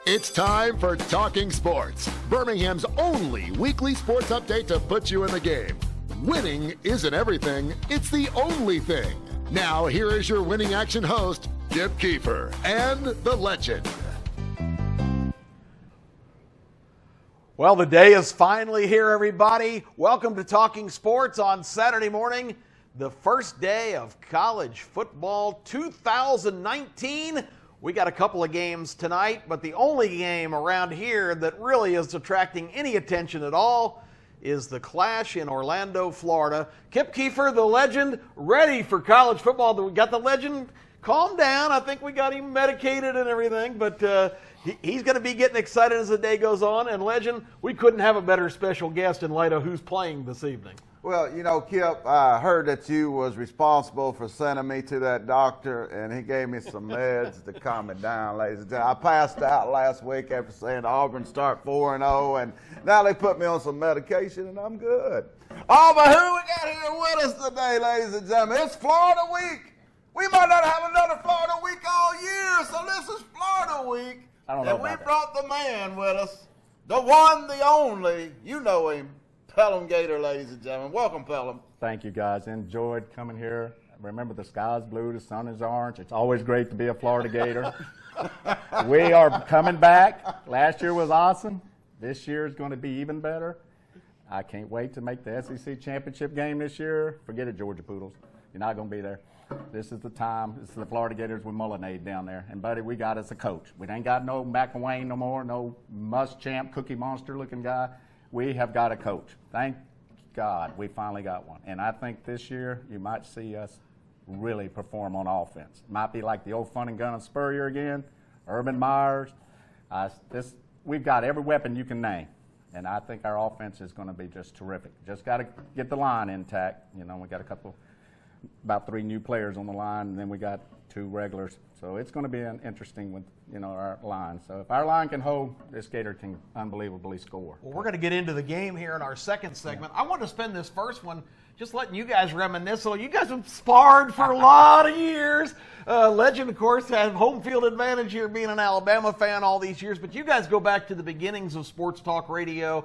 It's time for Talking Sports, Birmingham's only weekly sports update to put you in the game. Winning isn't everything, it's the only thing. Now, here is your winning action host, Keefer, and the legend. Well, the day is finally here, everybody. Welcome to Talking Sports on Saturday morning, the first day of college football 2019. We got a couple of games tonight, but the only game around here that really is attracting any attention at all is the clash in Orlando, Florida. Kip Keefer, the legend, ready for college football. We got the legend. Calm down. I think we got him medicated and everything, but he's going to be getting excited as the day goes on. And legend, we couldn't have a better special guest in light of who's playing this evening. Well, you know, Kip, I heard that you was responsible for sending me to that doctor, and he gave me some meds to calm me down, ladies and gentlemen. I passed out last week after saying Auburn start 4-0, and now they put me on some medication, and I'm good. Oh, but who we got here with us today, ladies and gentlemen? It's Florida Week. We might not have another Florida Week all year, so this is Florida Week. I don't know and about we that. brought the man with us, the one, the only, you know him, Pelham Gator, ladies and gentlemen. Welcome, Pelham. Thank you, guys. Enjoyed coming here. Remember, the sky's blue, the sun is orange. It's always great to be a Florida Gator. We are coming back. Last year was awesome. This year is going to be even better. I can't wait to make the SEC championship game this year. Forget it, Georgia Poodles. You're not going to be there. This is the time. This is the Florida Gators with Mullinade down there. And, buddy, we got us a coach. We ain't got no McElwain no more, no Muschamp, Cookie Monster-looking guy. We have got a coach. Thank God we finally got one. And I think this year you might see us really perform on offense. Might be like the old fun and gun of Spurrier again, Urban Myers. We've got every weapon you can name. And I think our offense is going to be just terrific. Just got to get the line intact. You know, we got about 3 new players on the line, and then we got 2 regulars. So it's going to be an interesting with, our line. So if our line can hold, this Gator can unbelievably score. Well, we're going to get into the game here in our second segment. I want to spend this first one just letting you guys reminisce. So you guys have sparred for a lot of years. Legend, of course, have home field advantage here being an Alabama fan all these years. But you guys go back to the beginnings of sports talk radio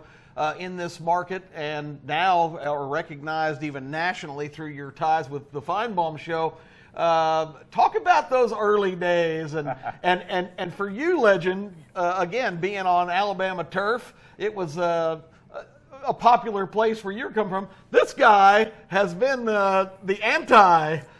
in this market, and now are recognized even nationally through your ties with the Feinbaum Show. Talk about those early days, and for you, legend, again, being on Alabama turf, it was a popular place where you're coming from. This guy has been the anti-caller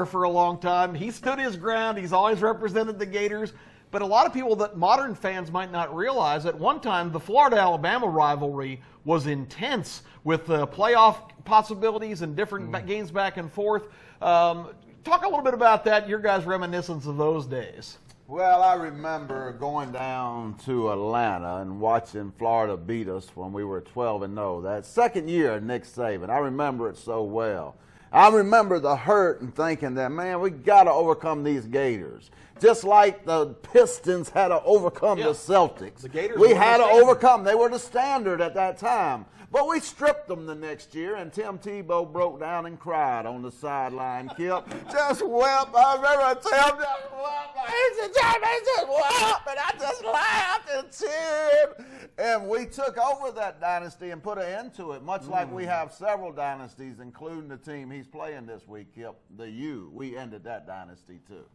for a long time. He stood his ground. He's always represented the Gators. But a lot of people that modern fans might not realize, at one time the Florida-Alabama rivalry was intense with playoff possibilities and different games back and forth. Talk a little bit about that, your guys' reminiscence of those days. Well, I remember going down to Atlanta and watching Florida beat us when we were 12-0. That second year of Nick Saban, I remember it so well. I remember the hurt and thinking that, man, we got to overcome these Gators. Just like the Pistons had to overcome the Celtics. The Gators we were had the to standard. overcome. They were the standard at that time. But we stripped them the next year, and Tim Tebow broke down and cried on the sideline, Kip. Just wept. I remember Tim just wept. He just wept, and I just laughed and cheered. And we took over that dynasty and put an end to it, much like we have several dynasties, including the team he's playing this week, Kip, the U. We ended that dynasty, too.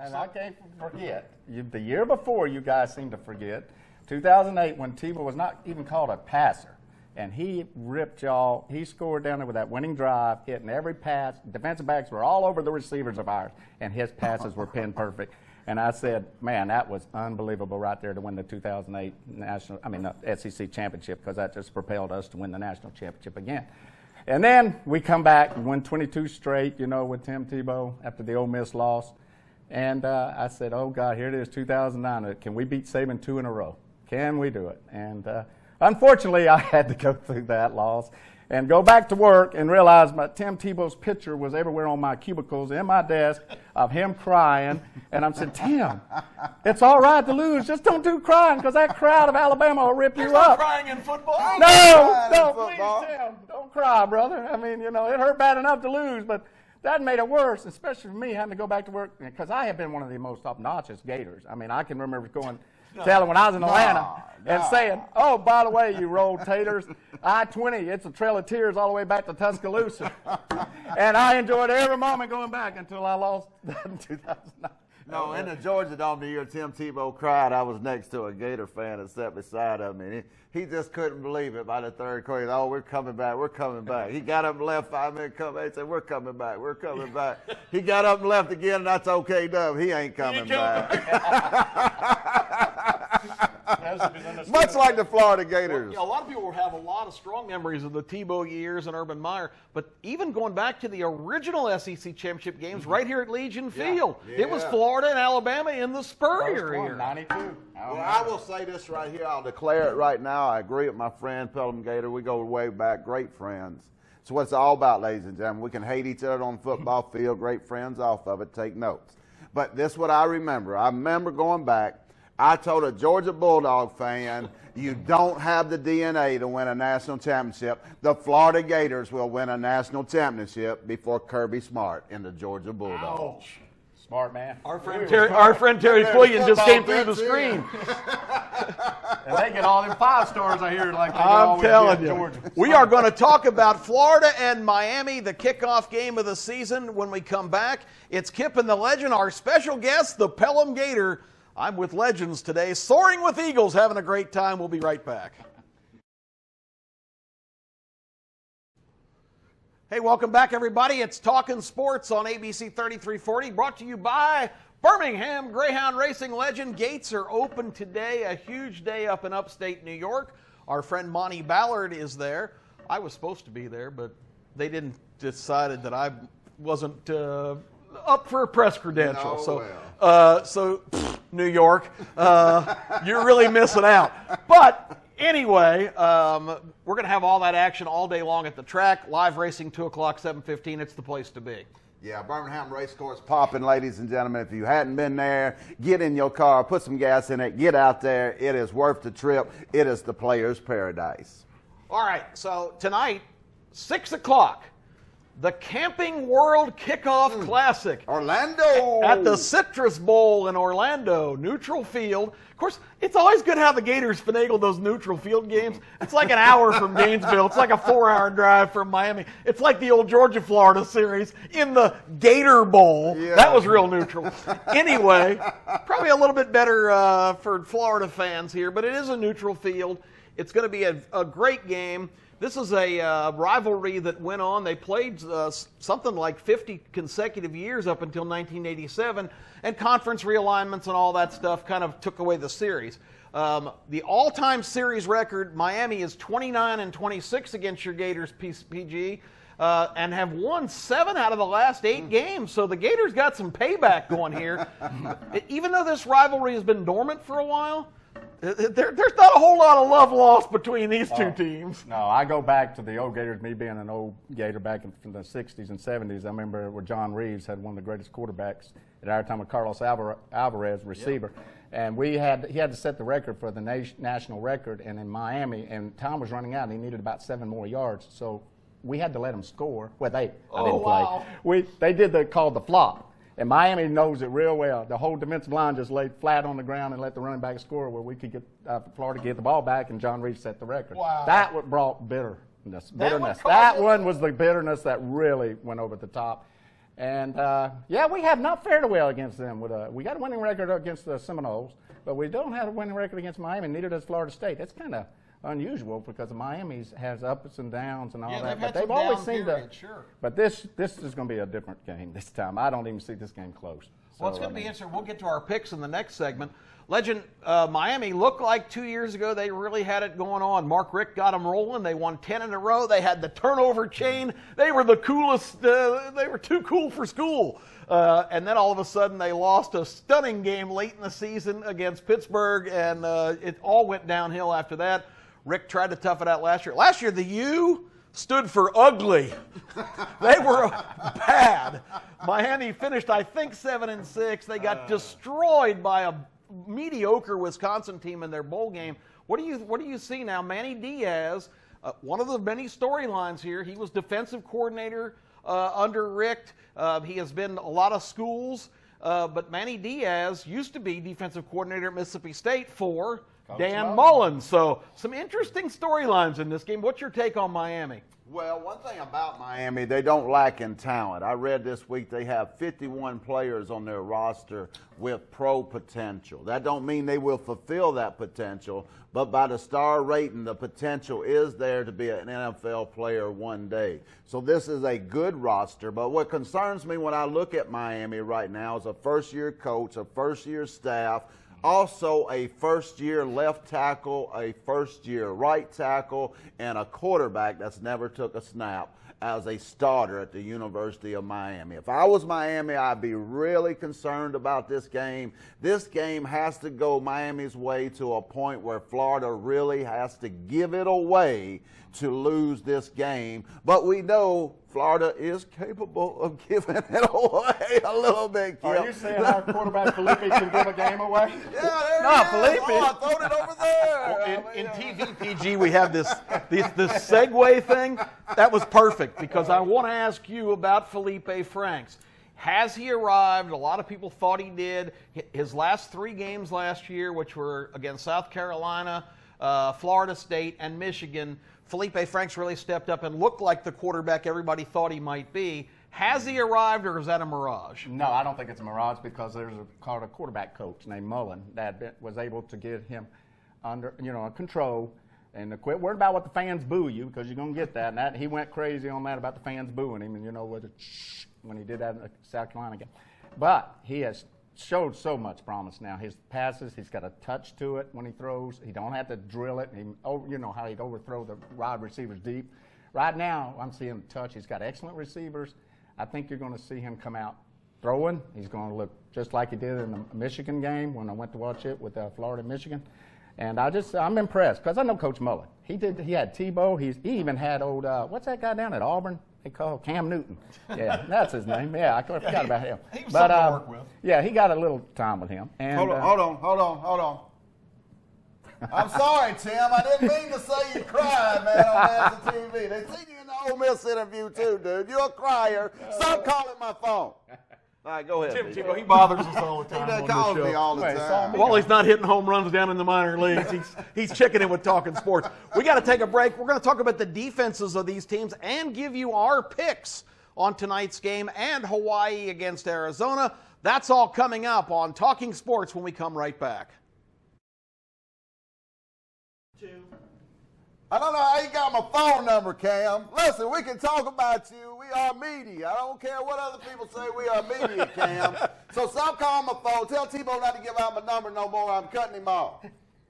And I can't forget, the year before, you guys seem to forget, 2008, when Tebow was not even called a passer, and he ripped y'all. He scored down there with that winning drive, hitting every pass. Defensive backs were all over the receivers of ours, and his passes were pin perfect. And I said, man, that was unbelievable right there to win the 2008 SEC championship, because that just propelled us to win the national championship again. And then we come back and win 22 straight, with Tim Tebow after the Ole Miss loss. And I said, oh, God, here it is, 2009. Can we beat Saban 2 in a row? Can we do it? And unfortunately, I had to go through that loss and go back to work and realize Tim Tebow's picture was everywhere on my cubicles in my desk of him crying. And I said, Tim, it's all right to lose. Just don't do crying, because that crowd of Alabama will rip you There's up. no crying in football. No, please, Tim, don't cry, brother. I mean, it hurt bad enough to lose, but that made it worse, especially for me having to go back to work, because I have been one of the most obnoxious Gators. I mean, I can remember telling when I was in Atlanta and saying, oh, by the way, you rolled taters, I-20, it's a trail of tears all the way back to Tuscaloosa. And I enjoyed every moment going back until I lost in 2009. No, in the Georgia Dome the year Tim Tebow cried, I was next to a Gator fan that sat beside him, and he just couldn't believe it by the third quarter. Oh, we're coming back, we're coming back. He got up and left 5 minutes, come back, he said, we're coming back, we're coming back. He got up and left again, and that's okay, Dub. He ain't coming back. Much like the Florida Gators. Well, a lot of people have a lot of strong memories of the Tebow years and Urban Meyer, but even going back to the original SEC championship games right here at Legion Field, it was Florida and Alabama in the Spurrier year. 92. Well, I will say this right here. I'll declare it right now. I agree with my friend Pelham Gator. We go way back, great friends. It's what it's all about, ladies and gentlemen. We can hate each other on the football field, great friends off of it, take notes. But this is what I remember. I remember going back, I told a Georgia Bulldog fan, you don't have the DNA to win a national championship. The Florida Gators will win a national championship before Kirby Smart and the Georgia Bulldogs. Ouch. Smart man. Our friend Terry Fleegan just came through the screen. And they get all them 5 stars I hear like they I'm telling you. Georgia. We are going to talk about Florida and Miami, the kickoff game of the season when we come back. It's Kip and the Legend, our special guest, the Pelham Gator. I'm with Legends today, soaring with Eagles, having a great time. We'll be right back. Hey, welcome back, everybody. It's Talkin' Sports on ABC 3340, brought to you by Birmingham Greyhound Racing Legend. Gates are open today, a huge day up in upstate New York. Our friend Monty Ballard is there. I was supposed to be there, but they didn't decided that I wasn't up for a press credential. So New York, you're really missing out. But anyway, we're going to have all that action all day long at the track. Live racing, 2 o'clock, 7:15. It's the place to be. Yeah, Birmingham Racecourse popping, ladies and gentlemen. If you hadn't been there, get in your car, put some gas in it, get out there. It is worth the trip. It is the player's paradise. All right, so tonight, 6 o'clock, the Camping World Kickoff Classic. Orlando! At the Citrus Bowl in Orlando, neutral field. Of course, it's always good how the Gators finagle those neutral field games. It's like an hour from Gainesville. It's like a 4-hour drive from Miami. It's like the old Georgia-Florida series in the Gator Bowl. Yeah. That was real neutral. Anyway, probably a little bit better for Florida fans here, but it is a neutral field. It's going to be a great game. This is a rivalry that went on. They played something like 50 consecutive years up until 1987, and conference realignments and all that stuff kind of took away the series. The all-time series record, Miami is 29-26 against your Gators PG, and have won 7 out of the last 8 games. So the Gators got some payback going here. Even though this rivalry has been dormant for a while, there's not a whole lot of love lost between these two teams. No, I go back to the old Gators, me being an old Gator back in the 60s and 70s. I remember where John Reeves had one of the greatest quarterbacks at our time with Carlos Alvarez, receiver. Yep. And he had to set the record for the national record, and in Miami, and time was running out, and he needed about 7 more yards. So we had to let him score. Well, I didn't play. They did called the flop. And Miami knows it real well. The whole defensive line just laid flat on the ground and let the running back score where we could get Florida get the ball back, and John Reed set the record. Wow. That what brought bitterness. That one was the bitterness that really went over the top. And, we have not fared well against them. We got a winning record against the Seminoles, but we don't have a winning record against Miami, neither does Florida State. That's kind of unusual because Miami has ups and downs and all that. But they've always seemed to. Sure. But this is going to be a different game this time. I don't even see this game close. Well, it's going to be interesting. We'll get to our picks in the next segment. Legend, Miami looked like 2 years ago they really had it going on. Mark Richt got them rolling. They won 10 in a row. They had the turnover chain. They were the coolest. They were too cool for school. And then all of a sudden they lost a stunning game late in the season against Pittsburgh, and it all went downhill after that. Rick tried to tough it out last year. Last year, the U stood for ugly. They were bad. Miami finished, I think, 7-6. They got destroyed by a mediocre Wisconsin team in their bowl game. What do you see now? Manny Diaz, one of the many storylines here. He was defensive coordinator under Richt. He has been a lot of schools, but Manny Diaz used to be defensive coordinator at Mississippi State for Dan Mullen. So some interesting storylines in this game. What's your take on Miami? Well, one thing about Miami, they don't lack in talent. I read this week they have 51 players on their roster with pro potential. That don't mean they will fulfill that potential, but by the star rating, the potential is there to be an NFL player one day. So this is a good roster, but what concerns me when I look at Miami right now is a first-year coach, a first-year staff, also a first-year left tackle, a first-year right tackle, and a quarterback that's never took a snap as a starter at the University of Miami. If I was Miami, I'd be really concerned about this game. This game has to go Miami's way to a point where Florida really has to give it away to lose this game. But we know Florida is capable of giving it away a little bit, Kip. Are you saying our quarterback Felipe can give a game away? Yeah, there No, he is. Felipe. Oh, I throwed it over there. In TVPG, we have this segue thing. That was perfect because I want to ask you about Felipe Franks. Has he arrived? A lot of people thought he did. His last 3 games last year, which were against South Carolina, Florida State, and Michigan, Felipe Franks really stepped up and looked like the quarterback everybody thought he might be. Has he arrived, or is that a mirage? No, I don't think it's a mirage because there's called a quarterback coach named Mullen that was able to get him under, control and quit worrying about what the fans boo you, because you're going to get that. And that he went crazy on that about the fans booing him, and when he did that in the South Carolina game. But he has showed so much promise now. His passes, he's got a touch to it when he throws. He don't have to drill it. You know how he'd overthrow the wide receivers deep. Right now, I'm seeing him touch. He's got excellent receivers. I think you're going to see him come out throwing. He's going to look just like he did in the Michigan game when I went to watch it with Florida, Michigan. And I'm impressed because I know Coach Mullen. He had Tebow. He even had old, what's that guy down at Auburn? They call Cam Newton. Yeah, that's his name. Yeah, I forgot about him. He was something to work with. Yeah, he got a little time with him. And, Hold on. I'm sorry, Tim. I didn't mean to say you cried, man, on national TV. They seen you in the Ole Miss interview, too, dude. You're a crier. Stop calling my phone. All right, go ahead. Tim Tebow, he bothers us all the He time done on calls this me show. all the time. While he's not hitting home runs down in the minor leagues, he's checking in with Talking Sports. We got to take a break. We're going to talk about the defenses of these teams and give you our picks on tonight's game and Hawaii against Arizona. That's all coming up on Talking Sports when we come right back. I don't know how you got my phone number, Cam. Listen, we can talk about you. We are media. I don't care what other people say. We are media, Cam. So stop calling my phone. Tell Tebow not to give out my number no more. I'm cutting him off.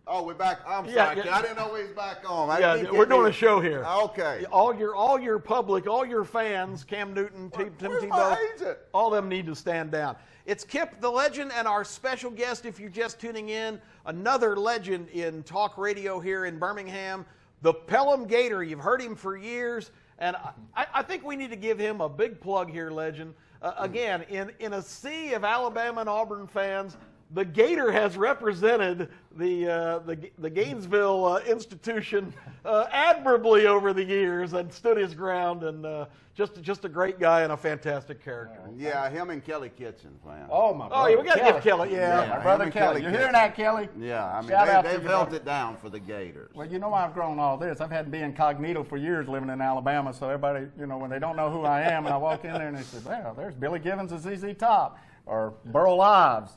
Oh, we're back. I'm sorry, Cam. I didn't know we was back on. We're doing a show here. Okay. All your public, all your fans, Cam Newton, Tim Tebow, my agent? all of them need to stand down. It's Kip the Legend and our special guest, if you're just tuning in, another legend in talk radio here in Birmingham, the Pelham Gator. You've heard him for years, and I think we need to give him a big plug here, Legend. Again, in a sea of Alabama and Auburn fans, the Gator has represented the Gainesville institution admirably over the years and stood his ground, and just a great guy and a fantastic character. Yeah, him and Kelly Kitchens, man. Oh, my brother. Oh, yeah, we got to give Kelly. Yeah, my brother him and Kelly. You hearing that, Kelly? Yeah, I mean, Shout out to they've you, held brother. it down for the Gators. Well, you know why I've grown all this. I've had to be incognito for years living in Alabama, so everybody, when they don't know who I am, and I walk in there and they say, well, there's Billy Gibbons and ZZ Top, or Burl Ives.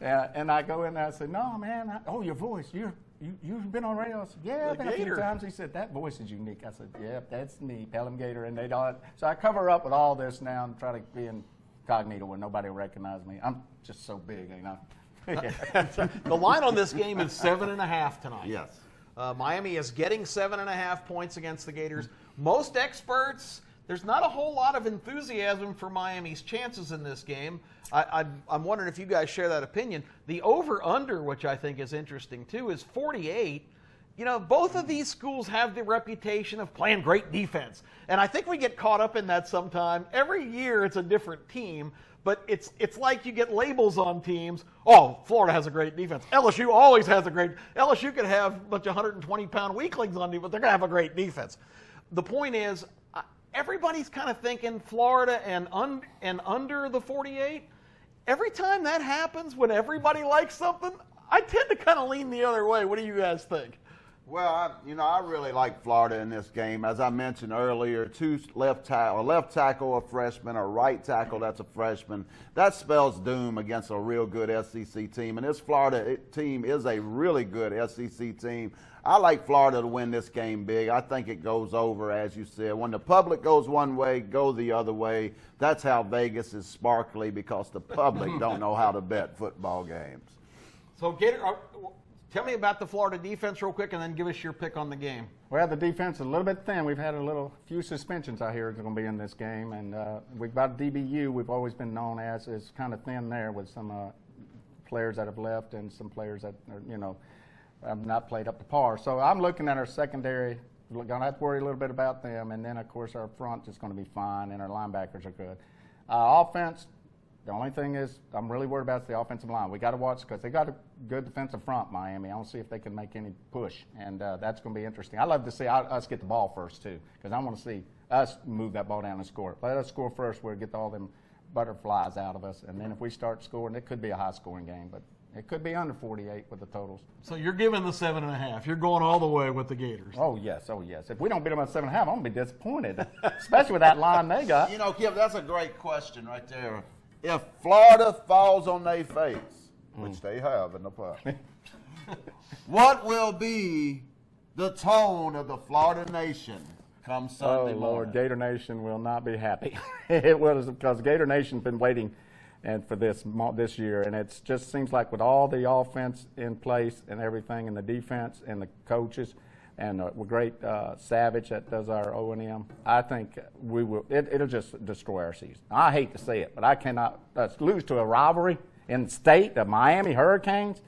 And I go in there and I say, no, man, your voice, you've been on radio? I said, yeah, I've been a few times. He said, that voice is unique. I said, yep, that's me, Pelham Gator. And they don't. So I cover up with all this now and try to be incognito where nobody will recognize me. I'm just so big, ain't I? The line on this game is 7.5 tonight. Yes. Miami is getting 7.5 points against the Gators. Most experts, there's not a whole lot of enthusiasm for Miami's chances in this game. I'm wondering if you guys share that opinion. The over-under, which I think is interesting too, is 48. Both of these schools have the reputation of playing great defense. And I think we get caught up in that sometime. Every year it's a different team, but it's like you get labels on teams. Oh, Florida has a great defense. LSU always has a great – LSU could have a bunch of 120-pound weaklings on defense, but they're going to have a great defense. The point is, everybody's kind of thinking Florida and under the 48. Every time that happens, when everybody likes something, I tend to kind of lean the other way. What do you guys think? Well, I really like Florida in this game. As I mentioned earlier, two left tackle, a freshman, a right tackle that's a freshman. That spells doom against a real good SEC team. And this Florida team is a really good SEC team. I like Florida to win this game big. I think it goes over, as you said. When the public goes one way, go the other way. That's how Vegas is sparkly, because the public don't know how to bet football games. So, Gator, tell me about the Florida defense real quick, and then give us your pick on the game. Well, the defense is a little bit thin. We've had few suspensions I hear is going to be in this game, and we've got DBU. We've always been known as is kind of thin there, with some players that have left and some players that have not played up to par. So I'm looking at our secondary. We're going to have to worry a little bit about them, and then of course our front is going to be fine, and our linebackers are good. Offense. The only thing is, I'm really worried about is the offensive line. We got to watch, because they got a good defensive front, Miami. I want to see if they can make any push, and that's going to be interesting. I love to see us get the ball first too, because I want to see us move that ball down and score. Let us score first. We'll get all them butterflies out of us, and then if we start scoring, it could be a high-scoring game, but it could be under 48 with the totals. So you're giving the 7.5. You're going all the way with the Gators. Oh yes. If we don't beat them at 7.5, I'm going to be disappointed, especially with that line they got. Kip, that's a great question right there. If Florida falls on their face, which they have in the past, what will be the tone of the Florida Nation come Sunday morning? Lord, Gator Nation will not be happy. It will, because Gator Nation's been waiting for this year, and it just seems like with all the offense in place and everything, and the defense and the coaches, and with great Savage that does our O&M, I think we will. It'll just destroy our season. I hate to say it, but I cannot lose to a rivalry in state, the Miami Hurricanes.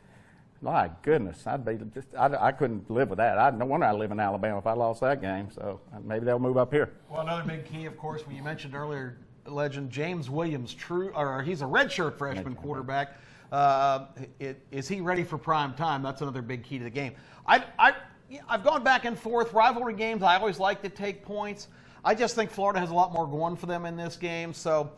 My goodness, I couldn't live with that. No wonder I live in Alabama if I lost that game. So maybe they'll move up here. Well, another big key, of course, when you mentioned earlier, legend James Williams, he's a redshirt freshman quarterback. Is he ready for prime time? That's another big key to the game. I've gone back and forth. Rivalry games, I always like to take points. I just think Florida has a lot more going for them in this game. So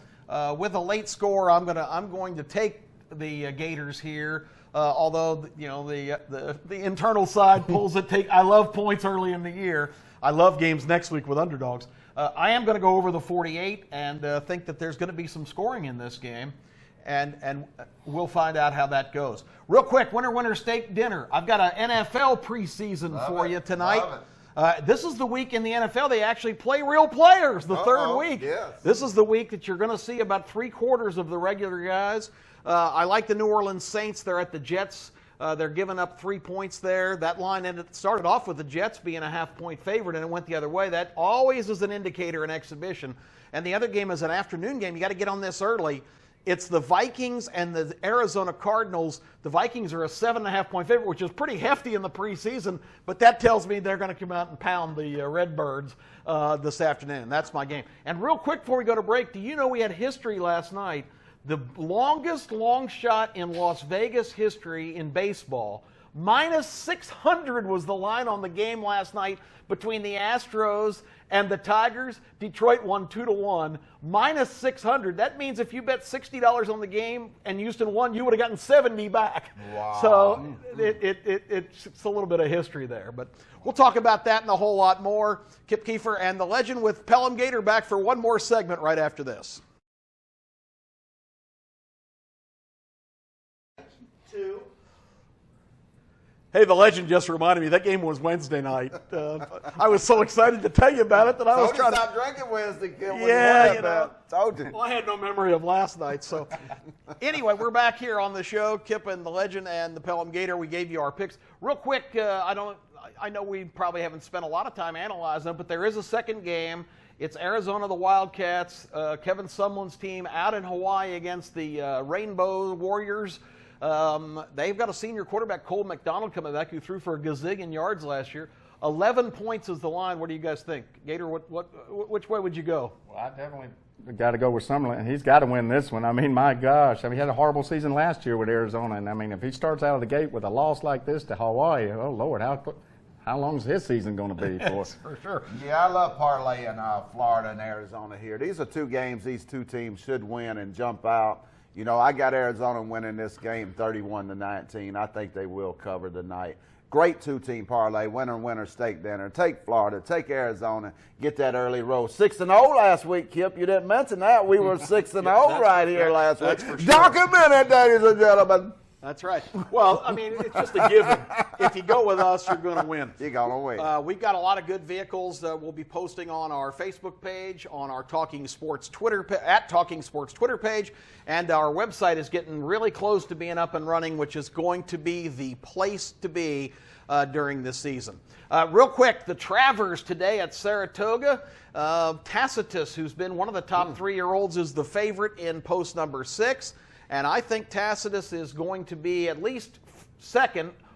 with a late score, I'm going to take the Gators here. Although the internal side pulls it. I love points early in the year. I love games next week with underdogs. I am going to go over the 48 and think that there's going to be some scoring in this game. And we'll find out how that goes. Real quick, winner steak dinner. I've got an NFL preseason for you tonight. This is the week in the NFL they actually play real players, the third week. Yes. This is the week that you're going to see about 3/4 of the regular guys. I like the New Orleans Saints. They're at the Jets. They're giving up 3 points there. That line started off with the Jets being a half-point favorite, and it went the other way. That always is an indicator in exhibition. And the other game is an afternoon game. You got to get on this early. It's the Vikings and the Arizona Cardinals. The Vikings are a 7.5-point favorite, which is pretty hefty in the preseason, but that tells me they're going to come out and pound the Redbirds this afternoon. That's my game. And real quick before we go to break, do you know we had history last night? The longest long shot in Las Vegas history in baseball. -600 was the line on the game last night between the Astros and the Tigers. Detroit won 2-1. -600. That means if you bet $60 on the game and Houston won, you would have gotten 70 back. Wow. So it's a little bit of history there. But we'll talk about that and a whole lot more. Kip Keefer and the legend with Pelham Gator back for one more segment right after this. Hey, the legend just reminded me that game was Wednesday night. I was so excited to tell you about it that I was trying to stop drinking Wednesday. Told you. Well, I had no memory of last night. So, anyway, we're back here on the show. Kip and the legend and the Pelham Gator. We gave you our picks real quick. I know we probably haven't spent a lot of time analyzing them, but there is a second game. It's Arizona, the Wildcats. Kevin Sumlin's team out in Hawaii against the Rainbow Warriors. They've got a senior quarterback, Cole McDonald, coming back, who threw for a gazillion yards last year. 11 points is the line. What do you guys think? Gator, which way would you go? Well, I definitely got to go with Sumlin, and he's got to win this one. I mean, my gosh. I mean, he had a horrible season last year with Arizona, and I mean, if he starts out of the gate with a loss like this to Hawaii, oh, Lord, how long's his season going to be for? For sure. Yeah, I love parlaying Florida and Arizona here. These are two games these two teams should win and jump out. You know, I got Arizona winning this game 31-19. I think they will cover tonight. Great two-team parlay, winner, steak dinner. Take Florida, take Arizona, get that early roll. 6-0 last week, Kip. You didn't mention that. We were 6-0 right here last week. For sure. Document it, ladies and gentlemen. That's right. Well, I mean, it's just a given. If you go with us, you're going to win. You're going to win. We've got a lot of good vehicles that we'll be posting on our Facebook page, on our Talking Sports Twitter at Talking Sports Twitter page, and our website is getting really close to being up and running, which is going to be the place to be during this season. Real quick, the Travers today at Saratoga. Tacitus, who's been one of the top 3-year-olds, is the favorite in post number 6. And I think Tacitus is going to be at least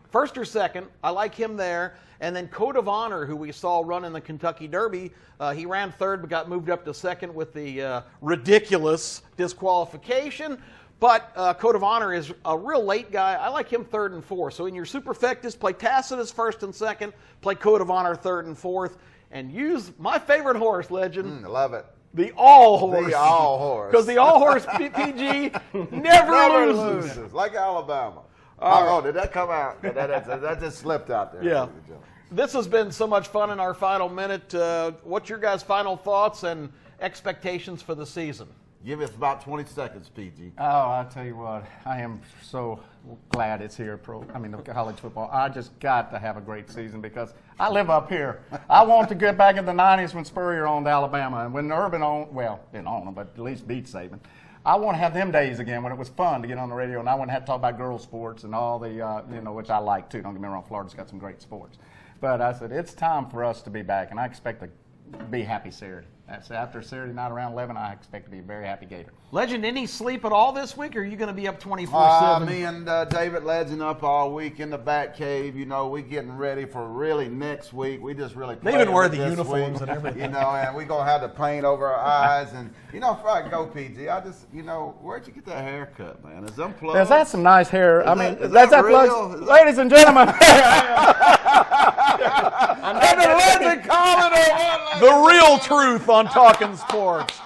first or second. I like him there. And then Code of Honor, who we saw run in the Kentucky Derby, he ran third but got moved up to second with the ridiculous disqualification. But Code of Honor is a real late guy. I like him 3rd and 4th. So in your superfectas, play Tacitus 1st and 2nd, play Code of Honor 3rd and 4th, and use my favorite horse, Legend. Love it. The All Horse. The All Horse. Because the All Horse PG never loses. Like Alabama. Did that come out? That just slipped out there. Yeah. This has been so much fun in our final minute. What's your guys' final thoughts and expectations for the season? Give us about 20 seconds, PG. Oh, I tell you what, I am so glad it's here, the college football. I just got to have a great season because I live up here. I want to get back in the 90s when Spurrier owned Alabama and when Urban didn't own them, but at least beat Saban. I want to have them days again when it was fun to get on the radio and I wouldn't have to talk about girls' sports and all the, which I like too. Don't get me wrong, Florida's got some great sports. But I said, it's time for us to be back, and I expect to be happy Saturday. That's after Saturday night around 11, I expect to be a very happy Gator. Legend, any sleep at all this week, or are you going to be up 24/7? Me and David Legend up all week in the Bat Cave. You know, we getting ready for really next week. We just really They even wear the this uniforms week, and everything. You know, and we're going to have the paint over our eyes. And, before I go, PG, I just, where'd you get that haircut, man? Is them plugs? Is that some nice hair? Is that real? Ladies and gentlemen. And the Legend calling it. The real truth on Talking Sports.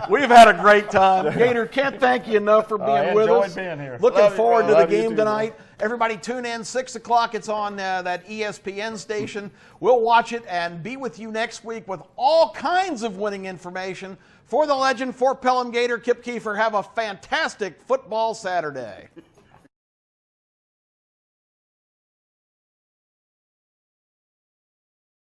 We've had a great time. Gator, can't thank you enough for being with us. Enjoyed being here. Looking forward to the Love you game too, tonight. Everybody tune in, 6 o'clock. It's on that ESPN station. We'll watch it and be with you next week with all kinds of winning information. For the Legend, for Pelham Gator, Kip Keefer, have a fantastic football Saturday.